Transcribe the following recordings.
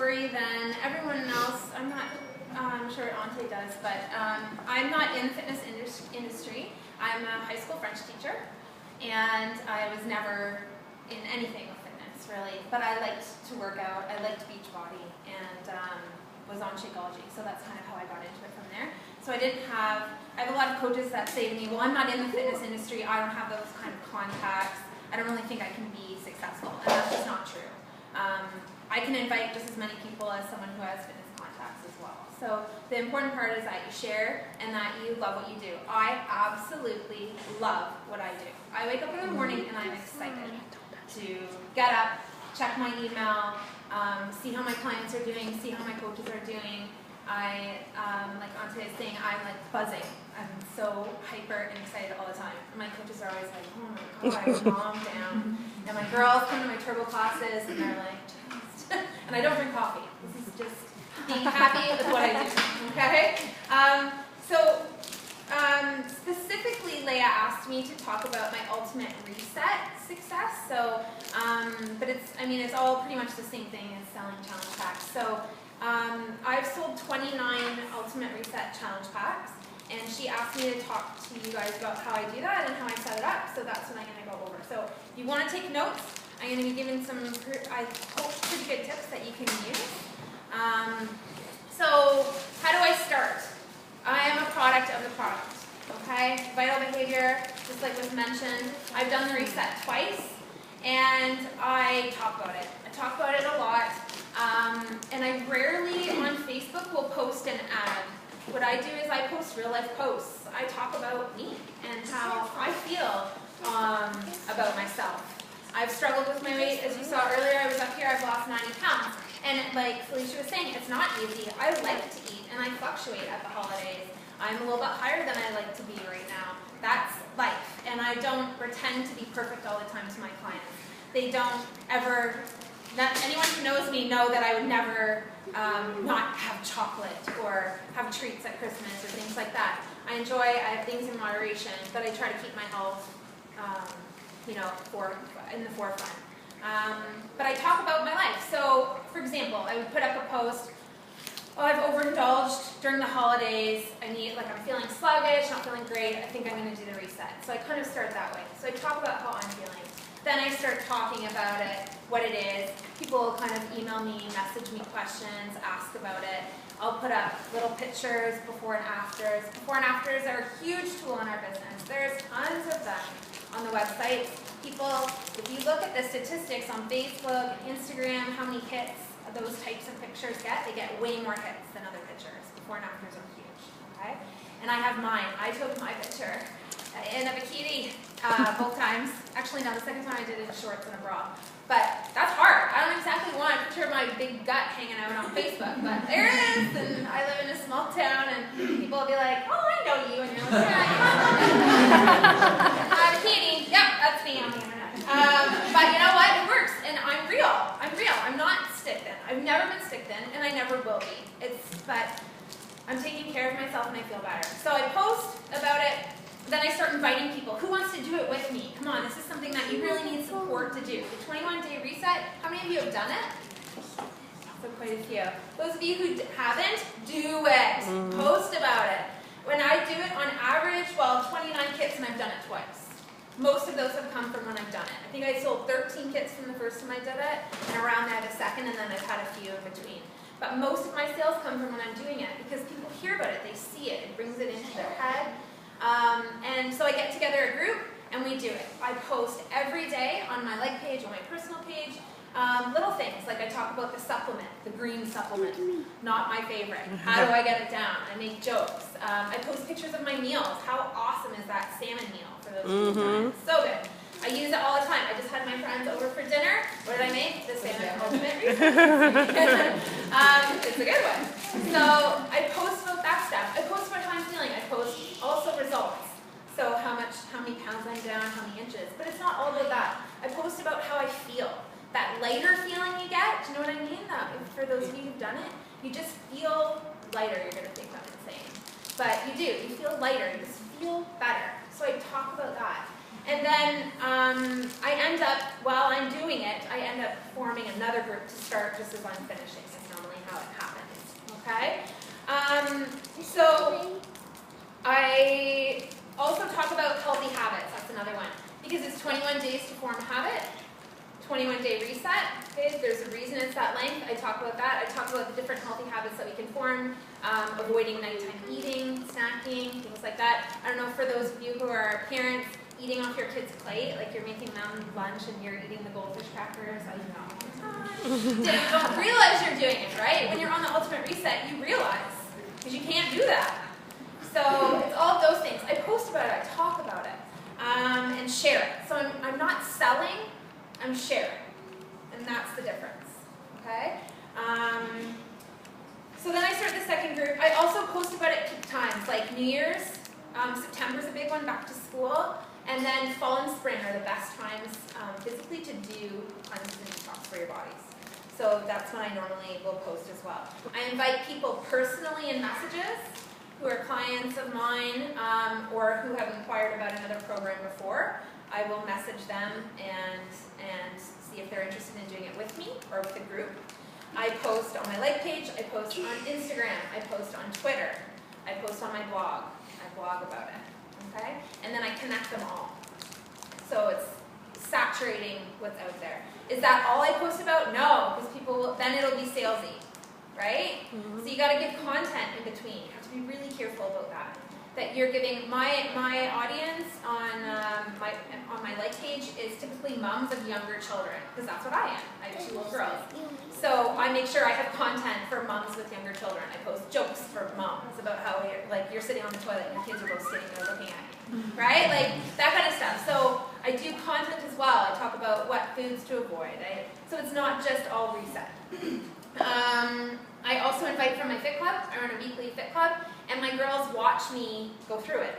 story than everyone else. I'm sure Ante does, but I'm not in the fitness industry. I'm a high school French teacher, and I was never in anything with fitness, really. But I liked to work out, I liked Beachbody, and was on Shakeology, so that's kind of how I got into it from there. So I have a lot of coaches that say to me, well, I'm not in the fitness industry, I don't have those kind of contacts, I don't really think I can be successful, and that's just not true. I can invite just as many people as someone who has fitness contacts as well. So the important part is that you share and that you love what you do. I absolutely love what I do. I wake up in the morning and I'm excited to get up, check my email, see how my clients are doing, see how my coaches are doing. Like Ante is saying, I'm like buzzing. I'm so hyper and excited all the time. And my coaches are always like, oh my God, calm down. And my girls come to my turbo classes and they're like, and I don't drink coffee. This is just being happy with what I do, okay? Specifically, Leah asked me to talk about my ultimate reset success. So, but it's all pretty much the same thing as selling challenge packs. So, I've sold 29 ultimate reset challenge packs, and she asked me to talk to you guys about how I do that and how I set it up. So that's what I'm going to go over. So, if you want to take notes, I'm going to be giving some, I hope, pretty good tips that you can use. So, how do I start? I am a product of the product, okay? Vital Behavior, just like was mentioned, I've done the reset twice, and I talk about it. I talk about it a lot, and I rarely on Facebook will post an ad. What I do is I post real-life posts. I talk about me and how I feel about myself. I've struggled with my weight. As you saw earlier, I was up here, I've lost 90 pounds. And like Felicia was saying, it's not easy. I like to eat, and I fluctuate at the holidays. I'm a little bit higher than I like to be right now. That's life. And I don't pretend to be perfect all the time to my clients. They don't ever, anyone who knows me know that I would never not have chocolate or have treats at Christmas or things like that. I have things in moderation, but I try to keep my health in the forefront. But I talk about my life. So, for example, I would put up a post, I've overindulged during the holidays, I'm feeling sluggish, not feeling great, I think I'm going to do the reset. So I kind of start that way. So I talk about how I'm feeling. Then I start talking about it, what it is. People kind of email me, message me questions, ask about it. I'll put up little pictures, before and afters. Before and afters are a huge tool in our business. There's tons of them on the website. People, if you look at the statistics on Facebook, Instagram, how many hits those types of pictures get, they get way more hits than other pictures. Before and afters are huge, okay? And I have mine. I took my picture in a bikini both times. Actually, no, the second time I did it in shorts and a bra. But that's hard. I don't exactly want a picture of my big gut hanging out on Facebook, but there it is, and I live in a small town, and people will be like, oh, I know you, and you're like, yeah, bikini, yep, that's me on the internet. But you know what? It works, and I'm real. I'm not stick thin. I've never been stick thin, and I never will be. But I'm taking care of myself, and I feel better. So I post about it. Then I start inviting people. Who wants to do it with me? Come on, this is something that you really need support to do. The 21-day reset, how many of you have done it? So quite a few. Those of you who haven't, do it. Post about it. When I do it on average, 29 kits, and I've done it twice. Most of those have come from when I've done it. I think I sold 13 kits from the first time I did it, and around there the second, and then I've had a few in between. But most of my sales come from when I'm doing it, because people hear about it, they see it, it brings it into their head. And so I get together a group and we do it. I post every day on my leg page, on my personal page, little things like I talk about the supplement, the green supplement, not my favorite. How do I get it down? I make jokes. I post pictures of my meals. How awesome is that salmon meal for those who've done it? So good. I use it all the time. I just had my friends over for dinner. What did I make? The salmon ultimate reset. It's a good one. So I post about that stuff. I post about how I'm feeling. I post also results. So how many pounds I'm down, how many inches. But it's not all about that. I post about how I feel. That lighter feeling you get. Do you know what I mean? That for those of you who've done it, you just feel lighter. You're going to think I'm insane. But you do. You feel lighter. You just feel better. So I talk about that. And then I end up, while I'm doing it, I end up forming another group to start just as I'm finishing. That's normally how it happens, okay? So I also talk about healthy habits. That's another one. Because it's 21 days to form a habit, 21-day reset. Okay? There's a reason it's that length. I talk about that. I talk about the different healthy habits that we can form, avoiding nighttime eating, snacking, things like that. I don't know, for those of you who are parents, eating off your kid's plate, like you're making them lunch and you're eating the goldfish crackers, I do not all the time. You don't realize you're doing it, right? When you're on the ultimate reset, you realize, because you can't do that. So it's all of those things. I post about it, I talk about it, and share it. So I'm not selling, I'm sharing, and that's the difference, okay? So then I start the second group. I also post about it peak times, like New Year's, September's a big one, back to school, and then fall and spring are the best times physically to do cleanses and detox for your bodies. So that's when I normally will post as well. I invite people personally in messages who are clients of mine or who have inquired about another program before. I will message them and see if they're interested in doing it with me or with the group. I post on my like page, I post on Instagram, I post on Twitter, I post on my blog. I blog about it, okay? And then I connect them all. So it's saturating what's out there. Is that all I post about? No, because people, then it'll be salesy, right? Mm-hmm. So you got to give content in between. You have to be really careful about that. That you're giving, my audience on my like page is typically moms of younger children, because that's what I am. I have 2 little girls. So I make sure I have content for moms with younger children. I post jokes for moms about how you're sitting on the toilet and your kids are both sitting there looking at you, right? Like that kind of stuff. So I do content as well. I talk about what foods to avoid. So it's not just all reset. I also invite from my Fit Club. I run a weekly Fit Club, and my girls watch me go through it.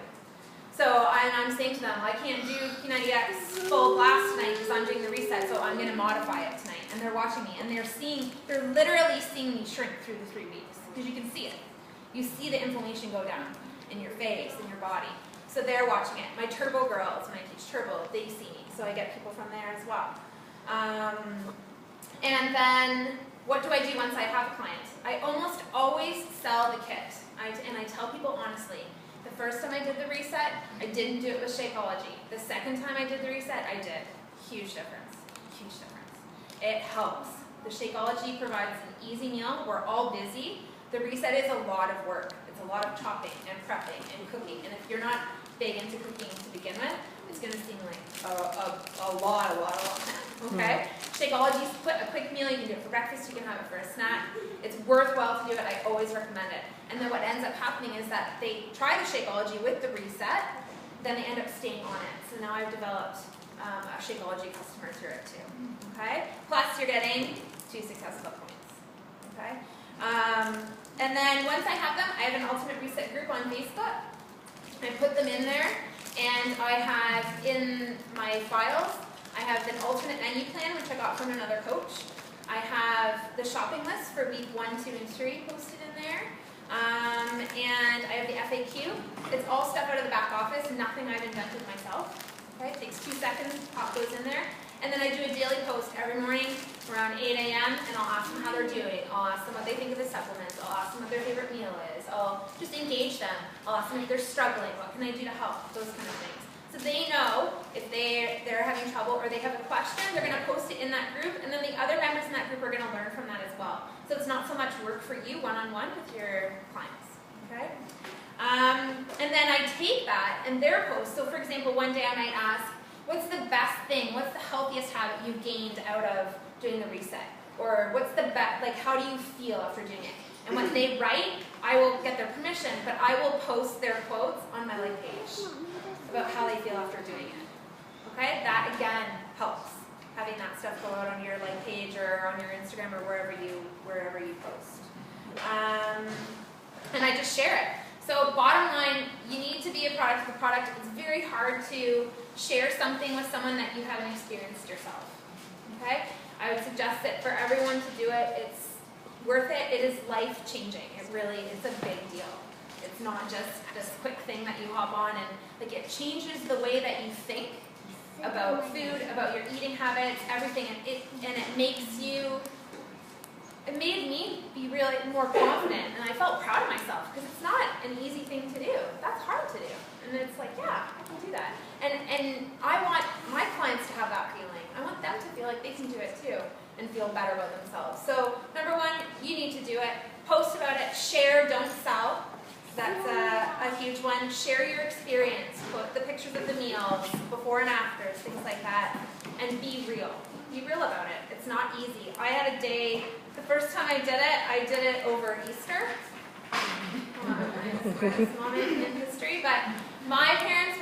So I'm saying to them, I can't do P90X full blast tonight because I'm doing the reset, so I'm going to modify it tonight. And they're watching me, and they're literally seeing me shrink through the 3 weeks, because you can see it. You see the inflammation go down in your face, in your body. So they're watching it. My Turbo girls, when I teach Turbo, they see me, so I get people from there as well. And then, what do I do once I have a client? I almost always sell the kit, and I tell people honestly, the first time I did the reset, I didn't do it with Shakeology. The second time I did the reset, I did. Huge difference, huge difference. It helps. The Shakeology provides an easy meal. We're all busy. The reset is a lot of work. It's a lot of chopping and prepping and cooking, and if you're not big into cooking to begin with, it's going to seem like a lot, okay? Shakeology is a quick meal. You can do it for breakfast. You can have it for a snack. It's worthwhile to do it. I always recommend it. And then what ends up happening is that they try the Shakeology with the reset, then they end up staying on it. So now I've developed a Shakeology customer through it too, okay? Plus you're getting 2 successful points, okay? And then once I have them, I have an Ultimate Reset group on Facebook. I put them in there, and I have in my files, I have an alternate menu plan, which I got from another coach. I have the shopping list for week 1, 2, and 3 posted in there. And I have the FAQ. It's all stuff out of the back office, nothing I've invented myself. Okay, it takes 2 seconds to pop those in there. And then I do a daily post every morning around 8 a.m. and I'll ask them how they're doing. I'll ask them what they think of the supplements. I'll ask them what their favorite meal is. I'll just engage them. I'll ask them if they're struggling. What can I do to help? Those kind of things. So they know if they're having trouble or they have a question, they're going to post it in that group, and then the other members in that group are going to learn from that as well. So it's not so much work for you one-on-one with your clients. Okay? And then I take that and their post. So for example, one day I might ask, what's the best thing? What's the healthiest habit you've gained out of doing the reset? Or what's the best, like how do you feel after doing it? And when they write, I will get their permission, but I will post their quotes on my like page about how they feel after doing it. Okay? That again helps, having that stuff go out on your like page or on your Instagram or wherever you post. And I just share it. So bottom line, you need to be a product of the product. It's very hard to share something with someone that you haven't experienced yourself. Okay? I would suggest that for everyone to do it. It's worth it. It is life-changing. It really is a big deal. It's not just this quick thing that you hop on and like it changes the way that you think. about food, about your eating habits, everything, and it makes you. It made me be really more confident, and I felt proud of myself because it's not an easy thing to do. That's hard to do, and it's like, yeah, I can do that. And I want my clients to have that feeling. I want them to feel like they can do it too and feel better about themselves. So number one, you need to do it. Post about it. Share, don't sell. That's a huge one. Share your experience. Put the pictures of the meals, before and afters, things like that, and be real. Be real about it. It's not easy. I had a day. The first time I did it over Easter. This moment in history, but my parents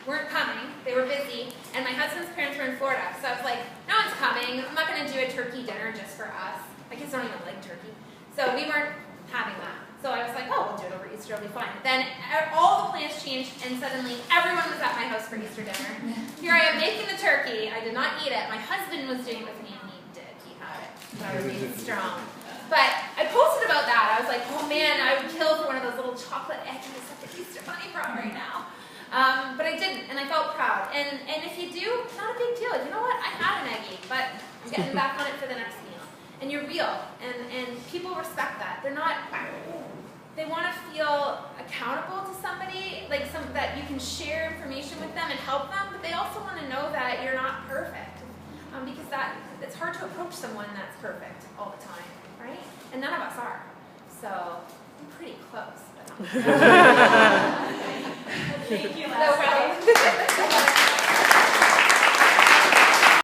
weren't coming. They were busy, and my husband's parents were in Florida. So I was like, no one's coming. I'm not going to do a turkey dinner just for us. My kids don't even like turkey, so we weren't having that. So I was like, oh, we'll do it over Easter. It'll be fine. Then all the plans changed, and suddenly everyone was at my house for Easter dinner. Here I am making the turkey. I did not eat it. My husband was doing it with me, and he did. He had it. So I was being strong. But I posted about that. I was like, oh man, I would kill for one of those little chocolate eggs that the Easter Bunny brought right now. But I didn't, and I felt proud. And if you do, not a big deal. You know what? I had an eggie, but I'm getting back on it for the next meal. And you're real, and people respect that. They want to feel accountable to somebody, like that you can share information with them and help them, but they also want to know that you're not perfect. Because it's hard to approach someone that's perfect all the time, right? And none of us are. So I'm pretty close. But not. Thank you, Leslie. No problem.